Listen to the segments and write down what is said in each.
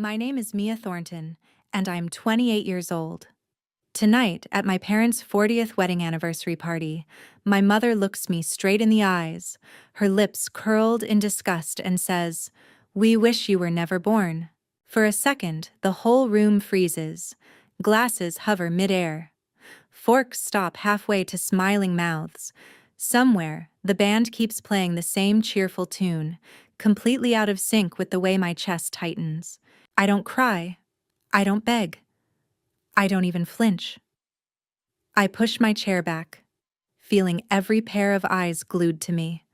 My name is Mia Thornton, and I'm 28 years old. Tonight, at my parents' 40th wedding anniversary party, my mother looks me straight in the eyes, her lips curled in disgust, and says, "We wish you were never born." For a second, the whole room freezes. Glasses hover midair. Forks stop halfway to smiling mouths. Somewhere, the band keeps playing the same cheerful tune, completely out of sync with the way my chest tightens. I don't cry. I don't beg. I don't even flinch. I push my chair back, feeling every pair of eyes glued to me.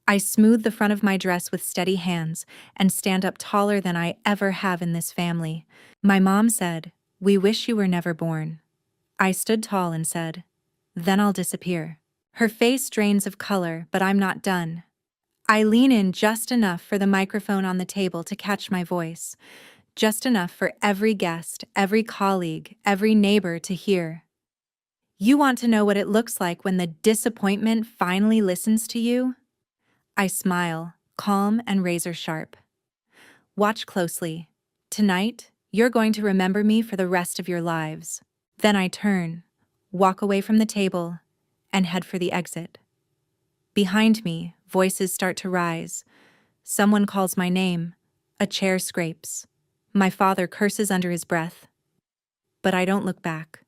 I smooth the front of my dress with steady hands and stand up taller than I ever have in this family. My mom said, "We wish you were never born." I stood tall and said, "Then I'll disappear." Her face drains of color, but I'm not done. I lean in just enough for the microphone on the table to catch my voice, just enough for every guest, every colleague, every neighbor to hear. "You want to know what it looks like when the disappointment finally listens to you?" I smile, calm and razor sharp. "Watch closely. Tonight, you're going to remember me for the rest of your lives." Then I turn, walk away from the table, and head for the exit. Behind me, voices start to rise. Someone calls my name. A chair scrapes. My father curses under his breath. But I don't look back.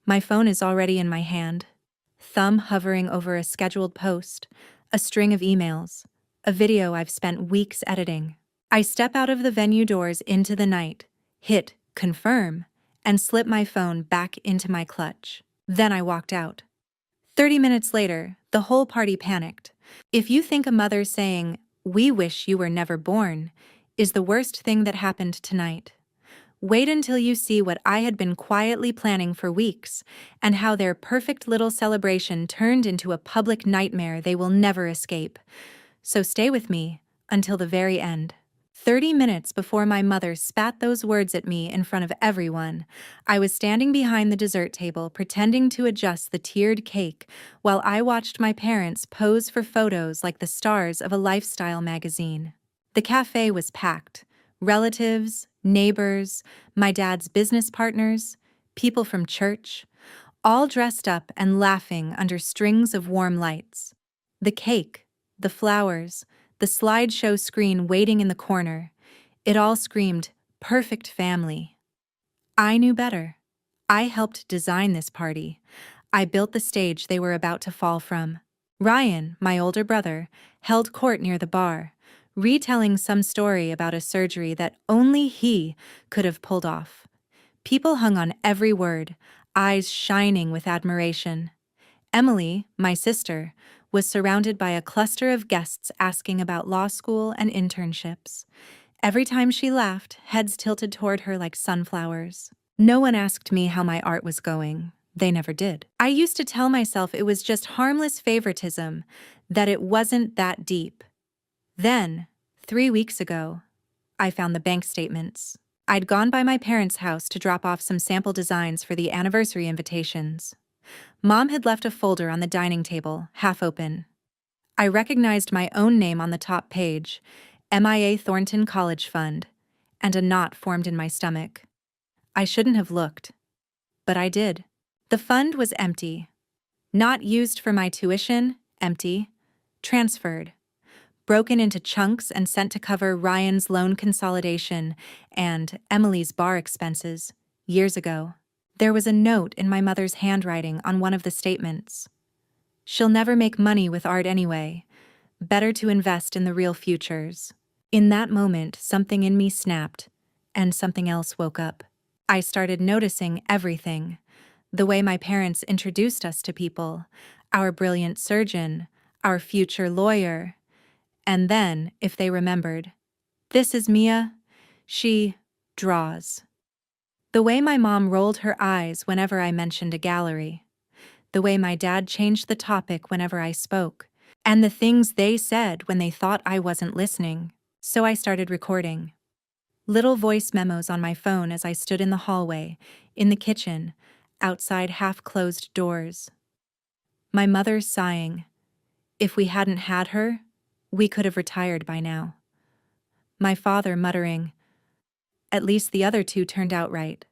My phone is already in my hand, thumb hovering over a scheduled post, a string of emails, a video I've spent weeks editing. I step out of the venue doors into the night, hit confirm, and slip my phone back into my clutch. Then I walked out. 30 minutes later, the whole party panicked. If you think a mother saying, "We wish you were never born," is the worst thing that happened tonight, wait until you see what I had been quietly planning for weeks, and how their perfect little celebration turned into a public nightmare they will never escape. So stay with me until the very end. 30 minutes before my mother spat those words at me in front of everyone, I was standing behind the dessert table pretending to adjust the tiered cake while I watched my parents pose for photos like the stars of a lifestyle magazine. The cafe was packed. Relatives, neighbors, my dad's business partners, people from church, all dressed up and laughing under strings of warm lights. The cake, the flowers, the slideshow screen waiting in the corner, it all screamed, "Perfect family." I knew better. I helped design this party. I built the stage they were about to fall from. Ryan, my older brother, held court near the bar, retelling some story about a surgery that only he could have pulled off. People hung on every word, eyes shining with admiration. Emily, my sister, was surrounded by a cluster of guests asking about law school and internships. Every time she laughed, heads tilted toward her like sunflowers. No one asked me how my art was going. They never did. I used to tell myself it was just harmless favoritism, that it wasn't that deep. Then, 3 weeks ago, I found the bank statements. I'd gone by my parents' house to drop off some sample designs for the anniversary invitations. Mom had left a folder on the dining table, half open. I recognized my own name on the top page, MIA Thornton College Fund, and a knot formed in my stomach. I shouldn't have looked, but I did. The fund was empty. Not used for my tuition, empty. Transferred. Broken into chunks and sent to cover Ryan's loan consolidation and Emily's bar expenses, years ago. There was a note in my mother's handwriting on one of the statements. "She'll never make money with art anyway. Better to invest in the real futures." In that moment, something in me snapped, and something else woke up. I started noticing everything. The way my parents introduced us to people, our brilliant surgeon, our future lawyer. And then, if they remembered, "This is Mia. She draws." The way my mom rolled her eyes whenever I mentioned a gallery. The way my dad changed the topic whenever I spoke. And the things they said when they thought I wasn't listening. So I started recording. Little voice memos on my phone as I stood in the hallway, in the kitchen, outside half-closed doors. My mother sighing. If we hadn't had her, we could have retired by now. My father muttering, At least the other two turned out right.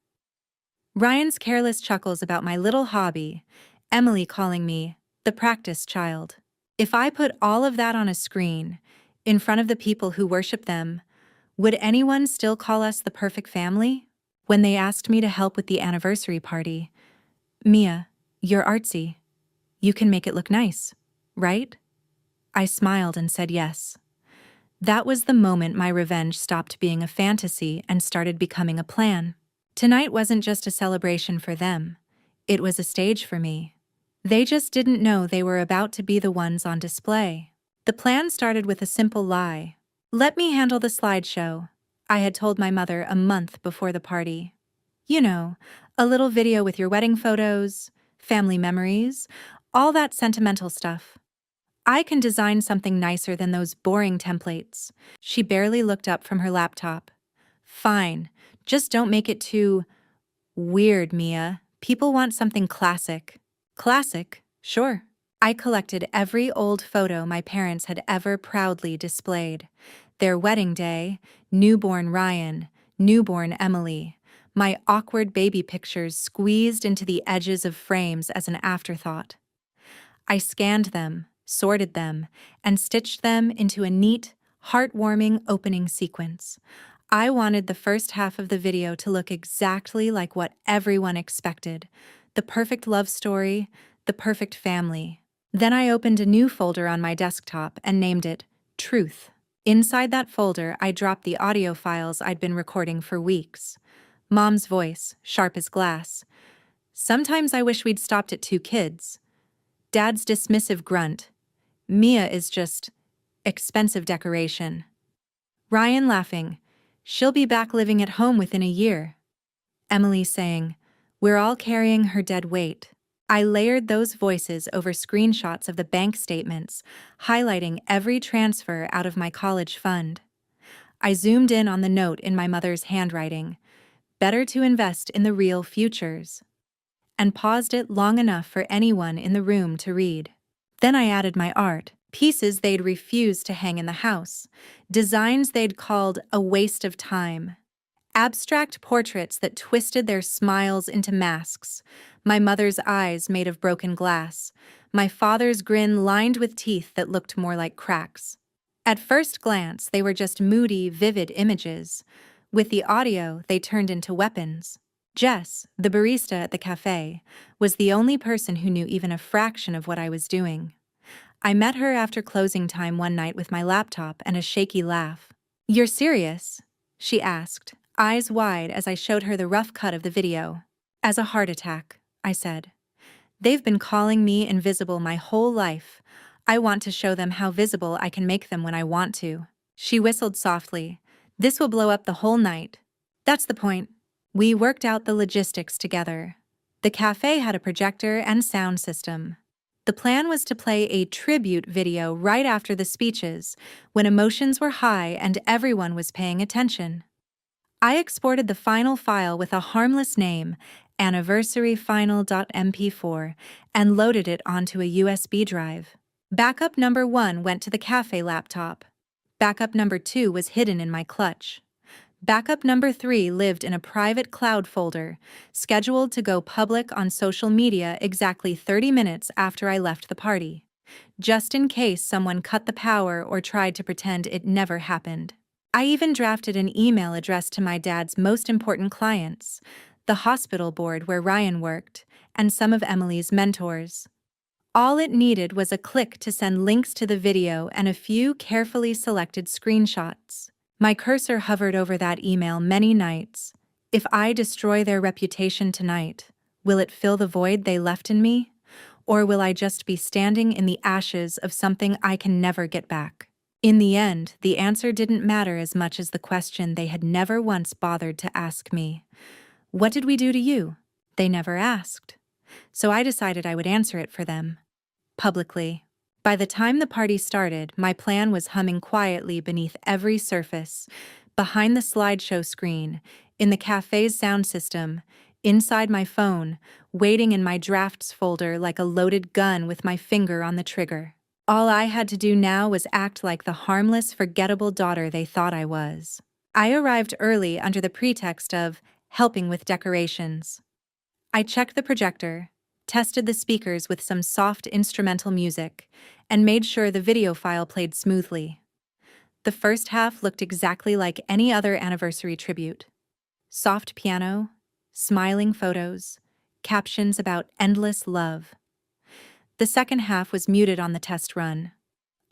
Ryan's careless chuckles about my little hobby, Emily calling me the practice child. If I put all of that on a screen, in front of the people who worship them, would anyone still call us the perfect family? When they asked me to help with the anniversary party, Mia, you're artsy. You can make it look nice, right? I smiled and said yes. That was the moment my revenge stopped being a fantasy and started becoming a plan. Tonight wasn't just a celebration for them. It was a stage for me. They just didn't know they were about to be the ones on display. The plan started with a simple lie. Let me handle the slideshow, I had told my mother a month before the party. You know, a little video with your wedding photos, family memories, all that sentimental stuff. I can design something nicer than those boring templates. She barely looked up from her laptop. Fine, just don't make it too weird, Mia. People want something classic. Classic? Sure. I collected every old photo my parents had ever proudly displayed. Their wedding day, newborn Ryan, newborn Emily, my awkward baby pictures squeezed into the edges of frames as an afterthought. I scanned them, sorted them, and stitched them into a neat, heartwarming opening sequence. I wanted the first half of the video to look exactly like what everyone expected: the perfect love story, the perfect family. Then I opened a new folder on my desktop and named it Truth. Inside that folder, I dropped the audio files I'd been recording for weeks. Mom's voice, sharp as glass. Sometimes I wish we'd stopped at 2 kids. Dad's dismissive grunt. Mia is just expensive decoration. Ryan laughing. She'll be back living at home within a year. Emily saying, we're all carrying her dead weight. I layered those voices over screenshots of the bank statements, highlighting every transfer out of my college fund. I zoomed in on the note in my mother's handwriting, better to invest in the real futures, and paused it long enough for anyone in the room to read. Then I added my art, pieces they'd refused to hang in the house, designs they'd called a waste of time, abstract portraits that twisted their smiles into masks, my mother's eyes made of broken glass, my father's grin lined with teeth that looked more like cracks. At first glance, they were just moody, vivid images. With the audio, they turned into weapons. Jess, the barista at the cafe, was the only person who knew even a fraction of what I was doing. I met her after closing time one night with my laptop and a shaky laugh. You're serious? She asked, eyes wide as I showed her the rough cut of the video. As a heart attack, I said. They've been calling me invisible my whole life. I want to show them how visible I can make them when I want to. She whistled softly. This will blow up the whole night. That's the point. We worked out the logistics together. The cafe had a projector and sound system. The plan was to play a tribute video right after the speeches, when emotions were high and everyone was paying attention. I exported the final file with a harmless name, anniversaryfinal.mp4, and loaded it onto a USB drive. Backup number 1 went to the cafe laptop. Backup number 2 was hidden in my clutch. Backup number 3 lived in a private cloud folder, scheduled to go public on social media exactly 30 minutes after I left the party, just in case someone cut the power or tried to pretend it never happened. I even drafted an email addressed to my dad's most important clients, the hospital board where Ryan worked, and some of Emily's mentors. All it needed was a click to send links to the video and a few carefully selected screenshots. My cursor hovered over that email many nights. If I destroy their reputation tonight, will it fill the void they left in me? Or will I just be standing in the ashes of something I can never get back? In the end, the answer didn't matter as much as the question they had never once bothered to ask me. What did we do to you? They never asked. So I decided I would answer it for them. Publicly. By the time the party started, my plan was humming quietly beneath every surface, behind the slideshow screen, in the cafe's sound system, inside my phone, waiting in my drafts folder like a loaded gun with my finger on the trigger. All I had to do now was act like the harmless, forgettable daughter they thought I was. I arrived early under the pretext of helping with decorations. I checked the projector, tested the speakers with some soft instrumental music, and made sure the video file played smoothly. The first half looked exactly like any other anniversary tribute. Soft piano, smiling photos, captions about endless love. The second half was muted on the test run.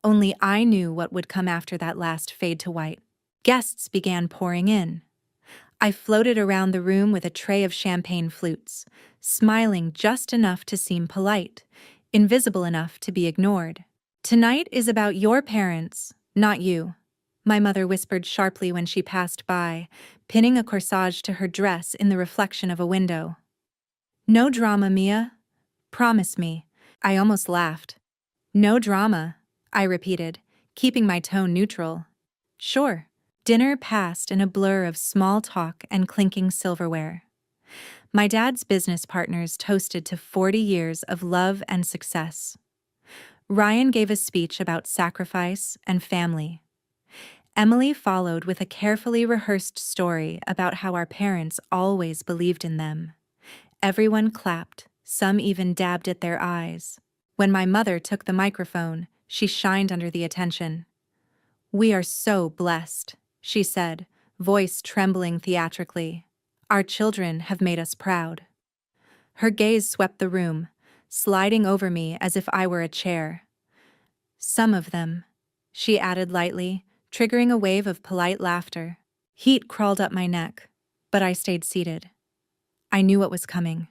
Only I knew what would come after that last fade to white. Guests began pouring in. I floated around the room with a tray of champagne flutes, smiling just enough to seem polite, invisible enough to be ignored. "Tonight is about your parents, not you," my mother whispered sharply when she passed by, pinning a corsage to her dress in the reflection of a window. "No drama, Mia. Promise me." I almost laughed. "No drama," I repeated, keeping my tone neutral. "Sure." Dinner passed in a blur of small talk and clinking silverware. My dad's business partners toasted to 40 years of love and success. Ryan gave a speech about sacrifice and family. Emily followed with a carefully rehearsed story about how our parents always believed in them. Everyone clapped, some even dabbed at their eyes. When my mother took the microphone, she shined under the attention. "We are so blessed," she said, voice trembling theatrically. "Our children have made us proud." Her gaze swept the room, sliding over me as if I were a chair. "Some of them," she added lightly, triggering a wave of polite laughter. Heat crawled up my neck, but I stayed seated. I knew what was coming.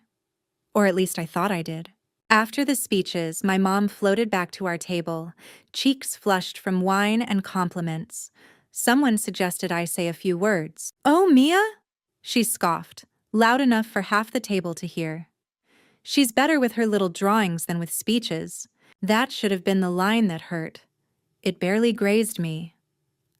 Or at least I thought I did. After the speeches, my mom floated back to our table, cheeks flushed from wine and compliments. Someone suggested I say a few words. "Oh, Mia?" she scoffed, loud enough for half the table to hear. "She's better with her little drawings than with speeches." That should have been the line that hurt. It barely grazed me.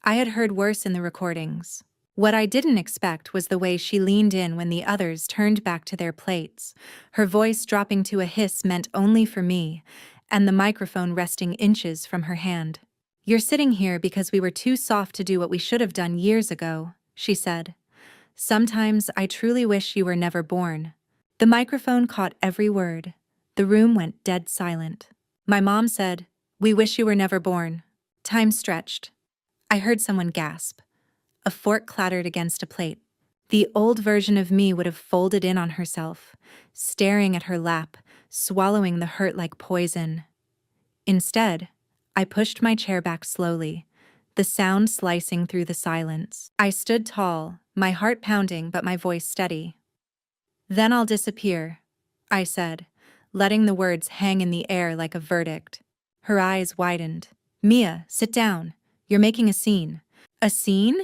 I had heard worse in the recordings. What I didn't expect was the way she leaned in when the others turned back to their plates, her voice dropping to a hiss meant only for me, and the microphone resting inches from her hand. "You're sitting here because we were too soft to do what we should have done years ago," she said. "Sometimes I truly wish you were never born." The microphone caught every word. The room went dead silent. My mom said, "We wish you were never born." Time stretched. I heard someone gasp. A fork clattered against a plate. The old version of me would have folded in on herself, staring at her lap, swallowing the hurt like poison. Instead, I pushed my chair back slowly, the sound slicing through the silence. I stood tall, my heart pounding but my voice steady. "Then I'll disappear," I said, letting the words hang in the air like a verdict. Her eyes widened. "Mia, sit down. You're making a scene." "A scene?"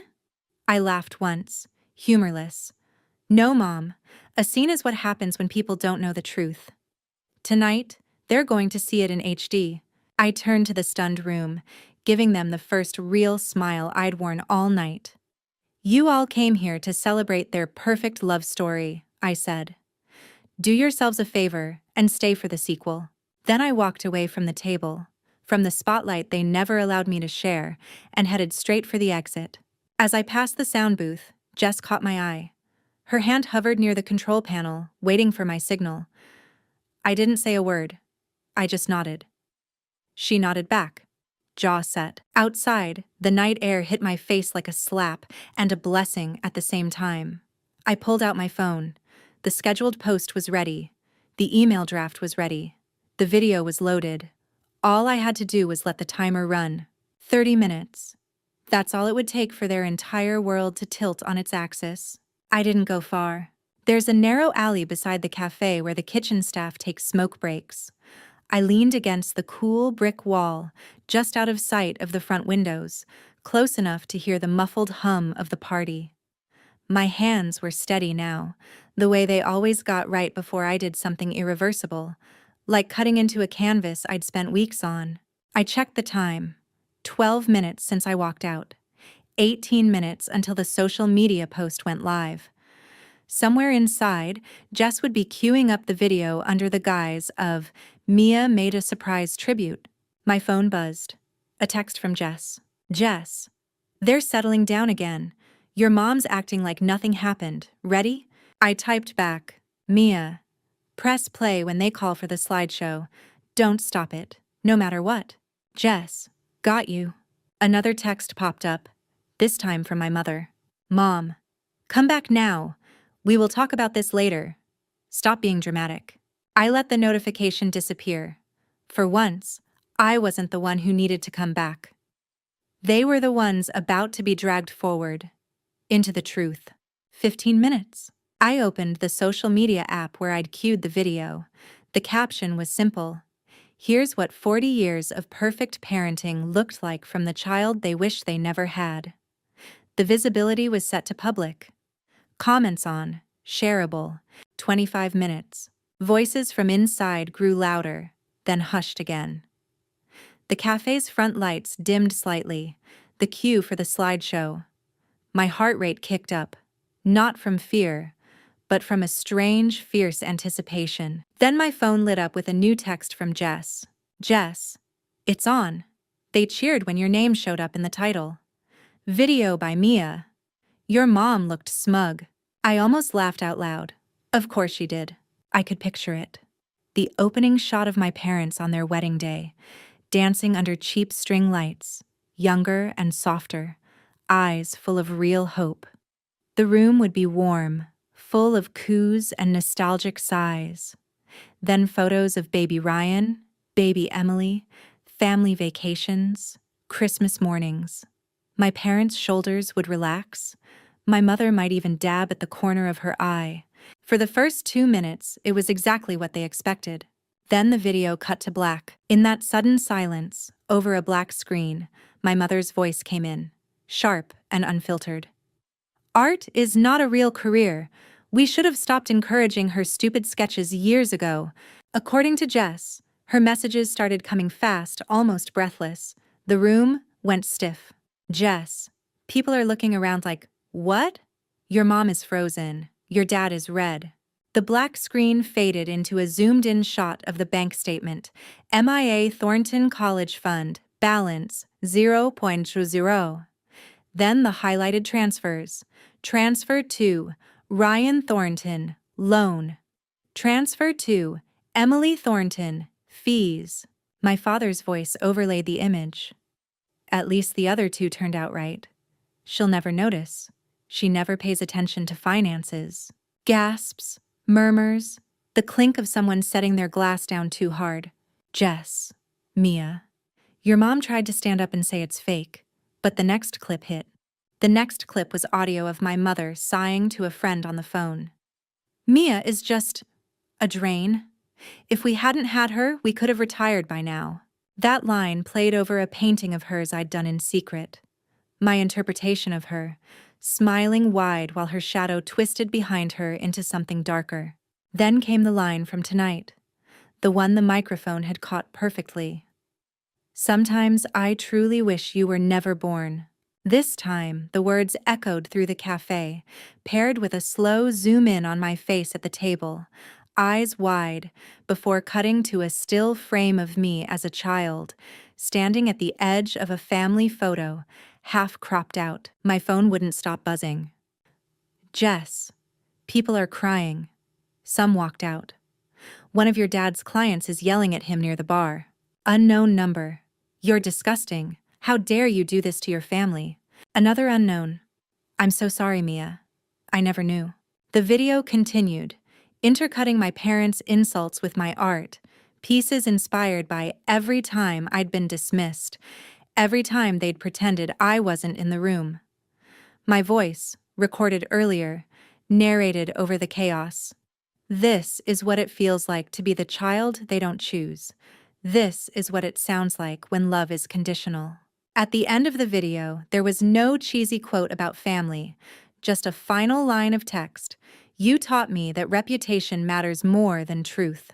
I laughed once, humorless. "No, Mom. A scene is what happens when people don't know the truth. Tonight, they're going to see it in HD." I turned to the stunned room, giving them the first real smile I'd worn all night. "You all came here to celebrate their perfect love story," I said. "Do yourselves a favor and stay for the sequel." Then I walked away from the table, from the spotlight they never allowed me to share, and headed straight for the exit. As I passed the sound booth, Jess caught my eye. Her hand hovered near the control panel, waiting for my signal. I didn't say a word. I just nodded. She nodded back, jaw set. Outside, the night air hit my face like a slap and a blessing at the same time. I pulled out my phone. The scheduled post was ready. The email draft was ready. The video was loaded. All I had to do was let the timer run. 30 minutes. That's all it would take for their entire world to tilt on its axis. I didn't go far. There's a narrow alley beside the cafe where the kitchen staff takes smoke breaks. I leaned against the cool brick wall, just out of sight of the front windows, close enough to hear the muffled hum of the party. My hands were steady now, the way they always got right before I did something irreversible, like cutting into a canvas I'd spent weeks on. I checked the time. 12 minutes since I walked out. 18 minutes until the social media post went live. Somewhere inside, Jess would be queuing up the video under the guise of "Mia made a surprise tribute." My phone buzzed. A text from Jess. "Jess, they're settling down again. Your mom's acting like nothing happened. Ready? I typed back, Mia, press play when they call for the slideshow. Don't stop it, no matter what. Jess, got you. Another text popped up, this time from my mother. Mom, come back now. We will talk about this later. Stop being dramatic. I let the notification disappear. For once, I wasn't the one who needed to come back. They were the ones about to be dragged forward, into the truth. 15 minutes. I opened the social media app where I'd queued the video. The caption was simple. Here's what 40 years of perfect parenting looked like from the child they wish they never had. The visibility was set to public. Comments on, shareable, 25 minutes. Voices from inside grew louder, then hushed again. The cafe's front lights dimmed slightly, the cue for the slideshow. My heart rate kicked up, not from fear, but from a strange, fierce anticipation. Then my phone lit up with a new text from Jess. Jess, it's on. They cheered when your name showed up in the title. Video by Mia. Your mom looked smug. I almost laughed out loud. Of course she did. I could picture it. The opening shot of my parents on their wedding day, dancing under cheap string lights, younger and softer, eyes full of real hope. The room would be warm, full of coos and nostalgic sighs. Then photos of baby Ryan, baby Emily, family vacations, Christmas mornings. My parents' shoulders would relax. My mother might even dab at the corner of her eye. For the first 2 minutes, it was exactly what they expected. Then the video cut to black. In that sudden silence, over a black screen, my mother's voice came in, sharp and unfiltered. Art is not a real career. We should have stopped encouraging her stupid sketches years ago. According to Jess, her messages started coming fast, almost breathless. The room went stiff. Jess, people are looking around like, what? Your mom is frozen. Your dad is red. The black screen faded into a zoomed-in shot of the bank statement. MIA Thornton College Fund, balance 0.0. Then the highlighted transfers. Transfer to Ryan Thornton, loan. Transfer to Emily Thornton, fees. My father's voice overlaid the image. At least the other two turned out right. She'll never notice. She never pays attention to finances. Gasps, murmurs, the clink of someone setting their glass down too hard. Jess, Mia. Your mom tried to stand up and say it's fake, but the next clip hit. The next clip was audio of my mother sighing to a friend on the phone. Mia is just a drain. If we hadn't had her, we could have retired by now. That line played over a painting of hers I'd done in secret. My interpretation of her, smiling wide while her shadow twisted behind her into something darker. Then came the line from tonight, the one the microphone had caught perfectly. Sometimes I truly wish you were never born. This time, the words echoed through the cafe, paired with a slow zoom in on my face at the table, eyes wide, before cutting to a still frame of me as a child, standing at the edge of a family photo, half cropped out. My phone wouldn't stop buzzing. Jess, people are crying. Some walked out. One of your dad's clients is yelling at him near the bar. Unknown number. You're disgusting. How dare you do this to your family? Another unknown. I'm so sorry, Mia. I never knew. The video continued, intercutting my parents' insults with my art, pieces inspired by every time I'd been dismissed, every time they'd pretended I wasn't in the room. My voice, recorded earlier, narrated over the chaos. This is what it feels like to be the child they don't choose. This is what it sounds like when love is conditional. At the end of the video, there was no cheesy quote about family, just a final line of text. You taught me that reputation matters more than truth.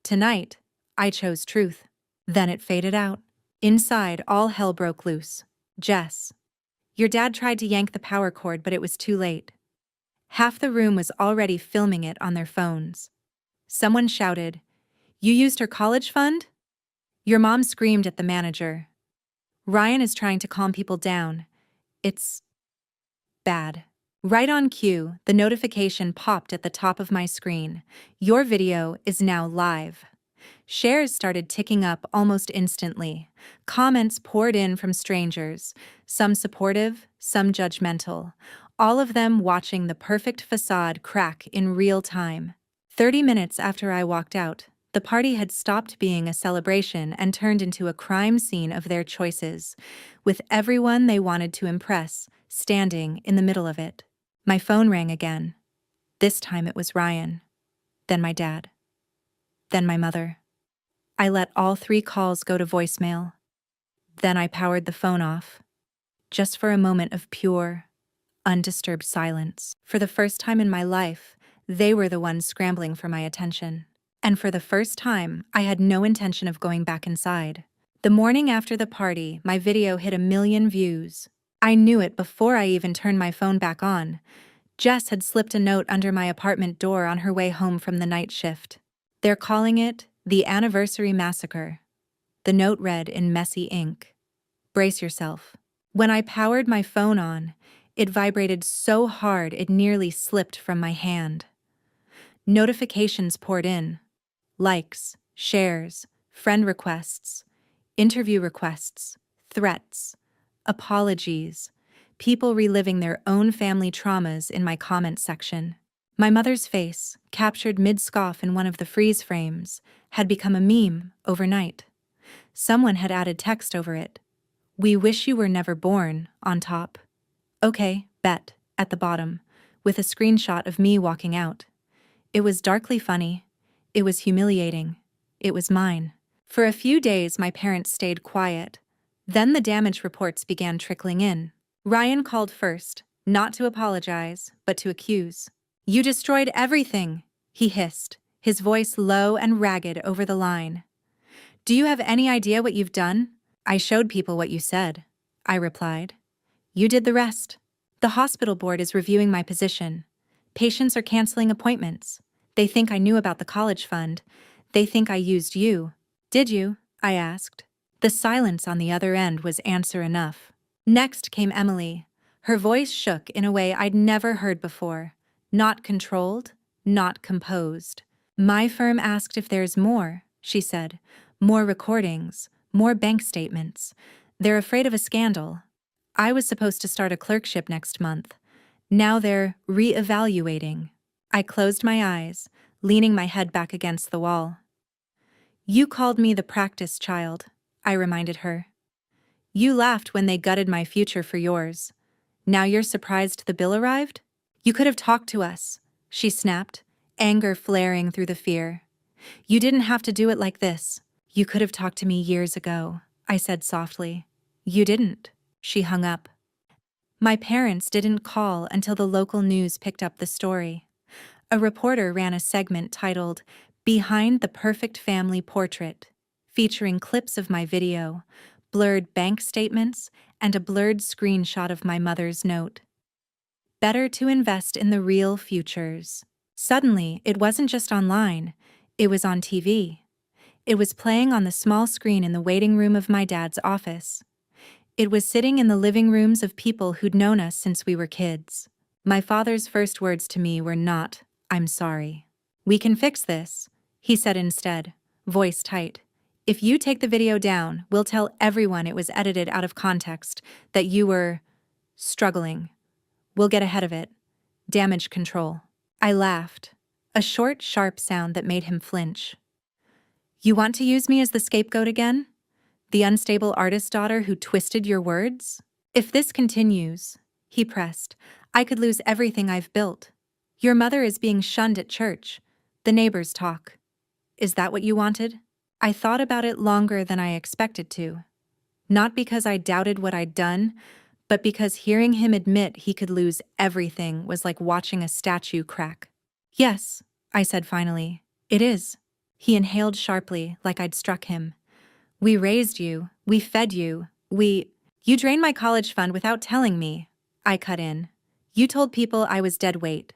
Tonight, I chose truth. Then it faded out. Inside, all hell broke loose. Jess. Your dad tried to yank the power cord, but it was too late. Half the room was already filming it on their phones. Someone shouted, "You used her college fund?" Your mom screamed at the manager. Ryan is trying to calm people down. It's Bad. Right on cue, the notification popped at the top of my screen. Your video is now live. Shares started ticking up almost instantly. Comments poured in from strangers, some supportive, some judgmental, all of them watching the perfect facade crack in real time. 30 minutes after I walked out, the party had stopped being a celebration and turned into a crime scene of their choices, with everyone they wanted to impress standing in the middle of it. My phone rang again. This time it was Ryan, then my dad, then my mother. I let all 3 calls go to voicemail. Then I powered the phone off, just for a moment of pure, undisturbed silence. For the first time in my life, they were the ones scrambling for my attention. And for the first time, I had no intention of going back inside. The morning after the party, my video hit 1 million views. I knew it before I even turned my phone back on. Jess had slipped a note under my apartment door on her way home from the night shift. They're calling it the Anniversary Massacre. The note read in messy ink. Brace yourself. When I powered my phone on, it vibrated so hard it nearly slipped from my hand. Notifications poured in. Likes, shares, friend requests, interview requests, threats, apologies, people reliving their own family traumas in my comment section. My mother's face, captured mid-scoff in one of the freeze frames, had become a meme overnight. Someone had added text over it. "We wish you were never born," on top. "Okay, bet," at the bottom, with a screenshot of me walking out. It was darkly funny. It was humiliating. It was mine. For a few days, my parents stayed quiet. Then the damage reports began trickling in. Ryan called first, not to apologize, but to accuse. "You destroyed everything," he hissed, his voice low and ragged over the line. "Do you have any idea what you've done?" "I showed people what you said," I replied. "You did the rest." "The hospital board is reviewing my position. Patients are canceling appointments. They think I knew about the college fund. They think I used you." "Did you?" I asked. The silence on the other end was answer enough. Next came Emily. Her voice shook in a way I'd never heard before. Not controlled, not composed. "My firm asked if there's more," she said. "More recordings, more bank statements. They're afraid of a scandal. I was supposed to start a clerkship next month. Now they're re-evaluating." I closed my eyes, leaning my head back against the wall. "You called me the practice child," I reminded her. "You laughed when they gutted my future for yours. Now you're surprised the bill arrived? You could have talked to us," she snapped, anger flaring through the fear. "You didn't have to do it like this. You could have talked to me years ago," I said softly. "You didn't," she hung up. My parents didn't call until the local news picked up the story. A reporter ran a segment titled, "Behind the Perfect Family Portrait," featuring clips of my video, blurred bank statements, and a blurred screenshot of my mother's note. Better to invest in the real futures. Suddenly, it wasn't just online, it was on TV. It was playing on the small screen in the waiting room of my dad's office. It was sitting in the living rooms of people who'd known us since we were kids. My father's first words to me were not, "I'm sorry." "We can fix this," he said instead, voice tight. "If you take the video down, we'll tell everyone it was edited out of context, that you were struggling. We'll get ahead of it. Damage control." I laughed, a short, sharp sound that made him flinch. "You want to use me as the scapegoat again? The unstable artist daughter who twisted your words? If this continues," he pressed, "I could lose everything I've built. Your mother is being shunned at church. The neighbors talk. Is that what you wanted?" I thought about it longer than I expected to. Not because I doubted what I'd done, but because hearing him admit he could lose everything was like watching a statue crack. "Yes," I said finally, "it is." He inhaled sharply, like I'd struck him. "We raised you. We fed you. You drained my college fund without telling me," I cut in. "You told people I was dead weight.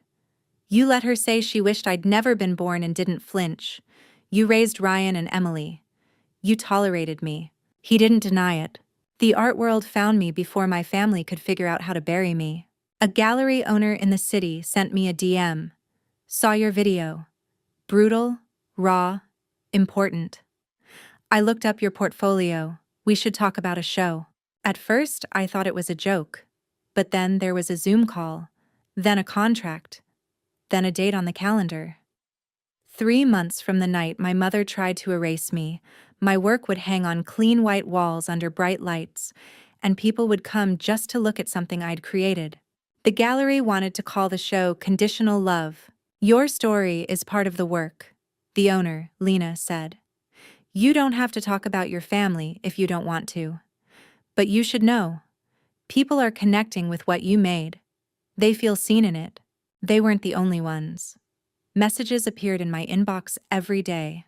You let her say she wished I'd never been born and didn't flinch. You raised Ryan and Emily. You tolerated me." He didn't deny it. "The art world found me before my family could figure out how to bury me." A gallery owner in the city sent me a DM. Saw your video. Brutal, raw, important. I looked up your portfolio. We should talk about a show. At first, I thought it was a joke. But then there was a Zoom call, then a contract, then a date on the calendar. 3 months from the night my mother tried to erase me, my work would hang on clean white walls under bright lights, and people would come just to look at something I'd created. The gallery wanted to call the show Conditional Love. Your story is part of the work, the owner, Lena, said. You don't have to talk about your family if you don't want to. But you should know. People are connecting with what you made. They feel seen in it. They weren't the only ones. Messages appeared in my inbox every day.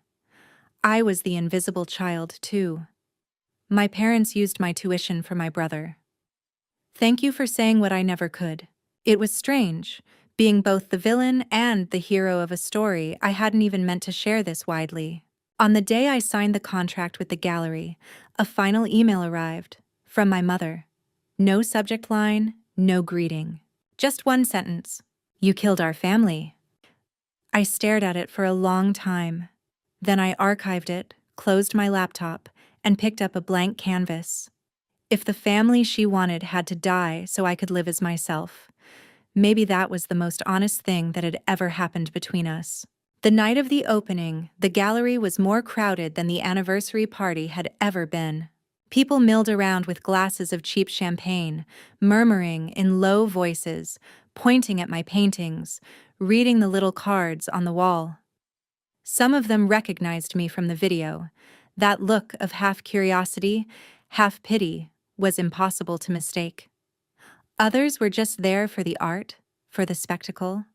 I was the invisible child, too. My parents used my tuition for my brother. Thank you for saying what I never could. It was strange, being both the villain and the hero of a story I hadn't even meant to share this widely. On the day I signed the contract with the gallery, a final email arrived, from my mother. No subject line, no greeting. Just one sentence. You killed our family. I stared at it for a long time. Then I archived it, closed my laptop, and picked up a blank canvas. If the family she wanted had to die so I could live as myself, maybe that was the most honest thing that had ever happened between us. The night of the opening, the gallery was more crowded than the anniversary party had ever been. People milled around with glasses of cheap champagne, murmuring in low voices, pointing at my paintings, reading the little cards on the wall. Some of them recognized me from the video. That look of half curiosity, half pity was impossible to mistake. Others were just there for the art, for the spectacle,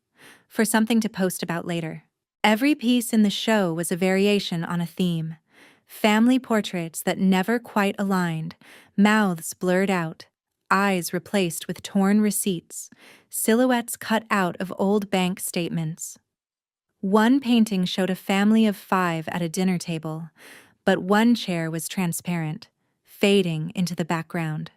for something to post about later. Every piece in the show was a variation on a theme. Family portraits that never quite aligned, mouths blurred out, eyes replaced with torn receipts, silhouettes cut out of old bank statements. One painting showed a family of 5 at a dinner table, but one chair was transparent, fading into the background.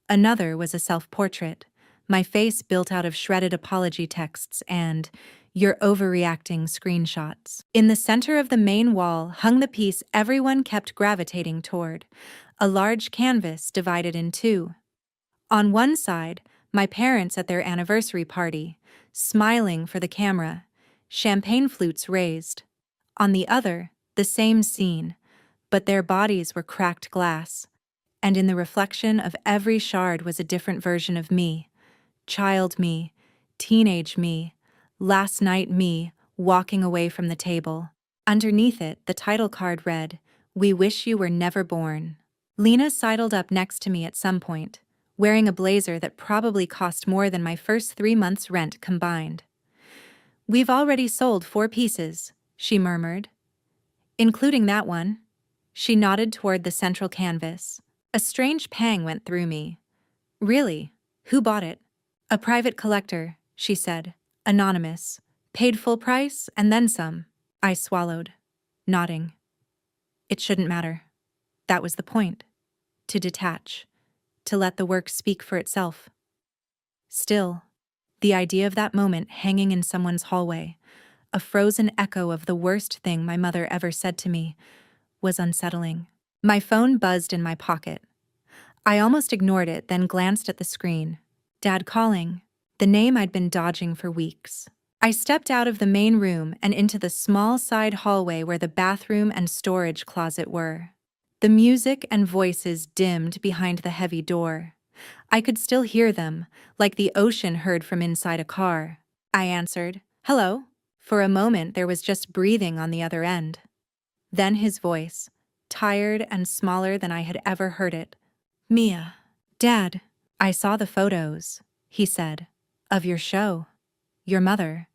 Another was a self-portrait, my face built out of shredded apology texts and "you're overreacting" screenshots. In the center of the main wall hung the piece everyone kept gravitating toward, a large canvas divided in 2. On one side, my parents at their anniversary party, smiling for the camera, champagne flutes raised. On the other, the same scene, but their bodies were cracked glass, and in the reflection of every shard was a different version of me. Child me, teenage me, last night me, walking away from the table. Underneath it, the title card read, "We wish you were never born." Lena sidled up next to me at some point, wearing a blazer that probably cost more than my first 3 months' rent combined. "We've already sold 4 pieces," she murmured. "Including that one." She nodded toward the central canvas. A strange pang went through me. "Really? Who bought it?" "A private collector," she said. "Anonymous. Paid full price and then some." I swallowed, nodding. It shouldn't matter. That was the point. To detach. To let the work speak for itself. Still, the idea of that moment hanging in someone's hallway, a frozen echo of the worst thing my mother ever said to me, was unsettling. My phone buzzed in my pocket. I almost ignored it, then glanced at the screen. Dad calling, the name I'd been dodging for weeks. I stepped out of the main room and into the small side hallway where the bathroom and storage closet were. The music and voices dimmed behind the heavy door. I could still hear them, like the ocean heard from inside a car. I answered, "Hello." For a moment there was just breathing on the other end. Then his voice, tired and smaller than I had ever heard it. "Mia." "Dad." "I saw the photos," he said, "of your show. Your mother.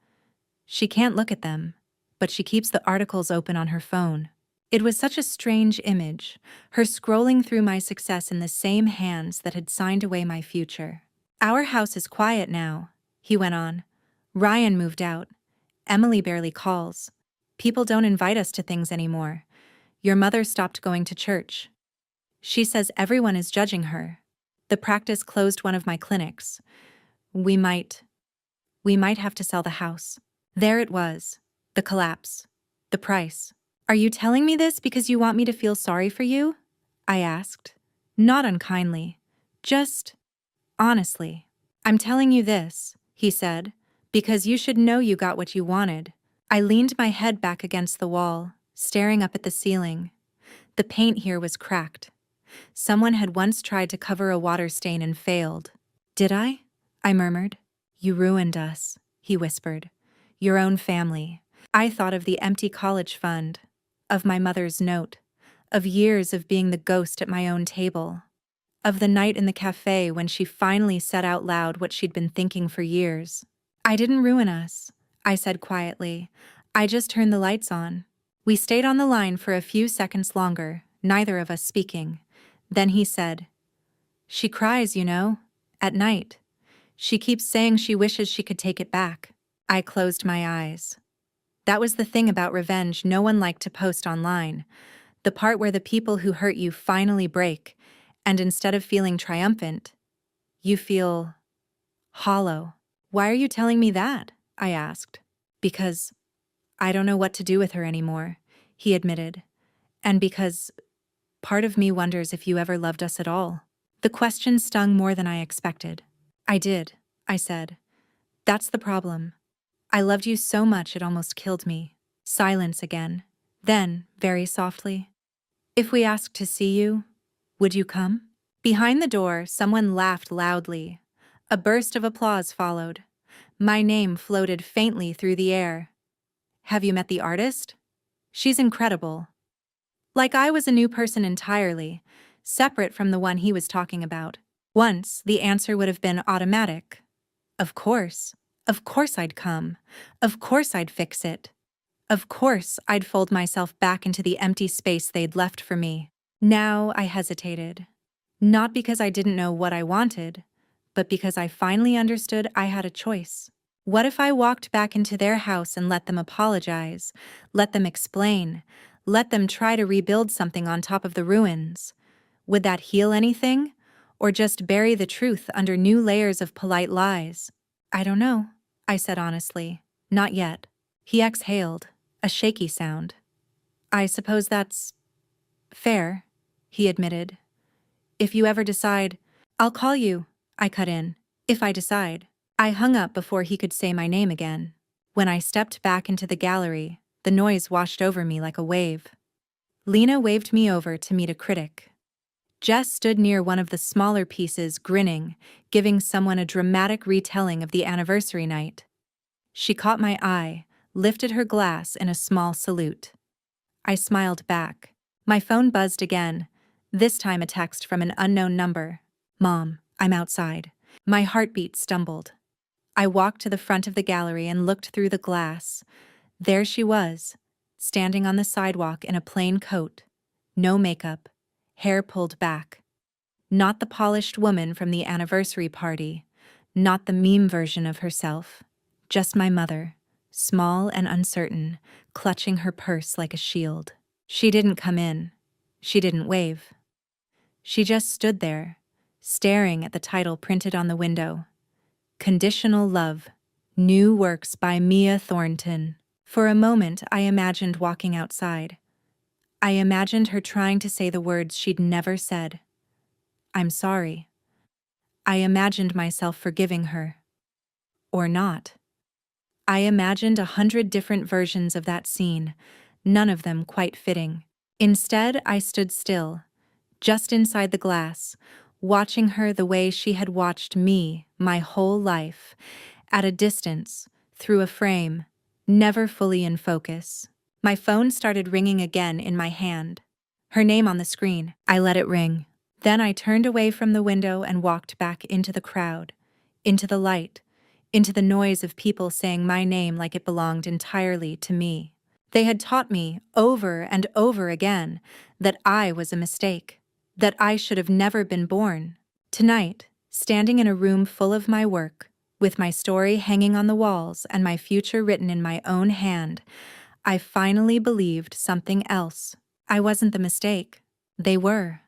She can't look at them, but she keeps the articles open on her phone." It was such a strange image, her scrolling through my success in the same hands that had signed away my future. "Our house is quiet now," he went on. "Ryan moved out. Emily barely calls. People don't invite us to things anymore. Your mother stopped going to church. She says everyone is judging her. The practice closed one of my clinics. We might have to sell the house. There it was. The collapse. The price. Are you telling me this because you want me to feel sorry for you? I asked. Not unkindly. Just honestly. I'm telling you this, he said, because you should know you got what you wanted. I leaned my head back against the wall, staring up at the ceiling. The paint here was cracked. Someone had once tried to cover a water stain and failed. Did I? I murmured. You ruined us, he whispered. Your own family. I thought of the empty college fund, of my mother's note, of years of being the ghost at my own table, of the night in the cafe when she finally said out loud what she'd been thinking for years. I didn't ruin us, I said quietly. I just turned the lights on. We stayed on the line for a few seconds longer, neither of us speaking. Then he said, She cries, at night. She keeps saying she wishes she could take it back. I closed my eyes. That was the thing about revenge no one liked to post online. The part where the people who hurt you finally break, and instead of feeling triumphant, you feel hollow. Why are you telling me that? I asked. Because I don't know what to do with her anymore, he admitted. And because part of me wonders if you ever loved us at all. The question stung more than I expected. I did, I said. That's the problem. I loved you so much it almost killed me. Silence again. Then, very softly, if we asked to see you, would you come? Behind the door, someone laughed loudly. A burst of applause followed. My name floated faintly through the air. Have you met the artist? She's incredible. Like I was a new person entirely, separate from the one he was talking about. Once, the answer would have been automatic. Of course I'd come. Of course I'd fix it. Of course I'd fold myself back into the empty space they'd left for me. Now I hesitated. Not because I didn't know what I wanted, but because I finally understood I had a choice. What if I walked back into their house and let them apologize, let them explain, let them try to rebuild something on top of the ruins? Would that heal anything? Or just bury the truth under new layers of polite lies? I don't know, I said honestly. Not yet. He exhaled, a shaky sound. I suppose that's fair, he admitted. If you ever decide, I'll call you, I cut in. If I decide. I hung up before he could say my name again. When I stepped back into the gallery, the noise washed over me like a wave. Lena waved me over to meet a critic. Jess stood near one of the smaller pieces, grinning, giving someone a dramatic retelling of the anniversary night. She caught my eye, lifted her glass in a small salute. I smiled back. My phone buzzed again, this time a text from an unknown number. Mom, I'm outside. My heartbeat stumbled. I walked to the front of the gallery and looked through the glass. There she was, standing on the sidewalk in a plain coat, no makeup, hair pulled back. Not the polished woman from the anniversary party, not the meme version of herself, just my mother, small and uncertain, clutching her purse like a shield. She didn't come in. She didn't wave. She just stood there, staring at the title printed on the window. Conditional Love, New Works by Mia Thornton. For a moment, I imagined walking outside. I imagined her trying to say the words she'd never said. I'm sorry. I imagined myself forgiving her. Or not. I imagined 100 different versions of that scene, none of them quite fitting. Instead, I stood still, just inside the glass, watching her the way she had watched me my whole life, at a distance, through a frame, never fully in focus. My phone started ringing again in my hand. Her name on the screen. I let it ring. Then I turned away from the window and walked back into the crowd, into the light, into the noise of people saying my name like it belonged entirely to me. They had taught me over and over again that I was a mistake, that I should have never been born. Tonight, standing in a room full of my work, with my story hanging on the walls and my future written in my own hand, I finally believed something else. I wasn't the mistake. They were.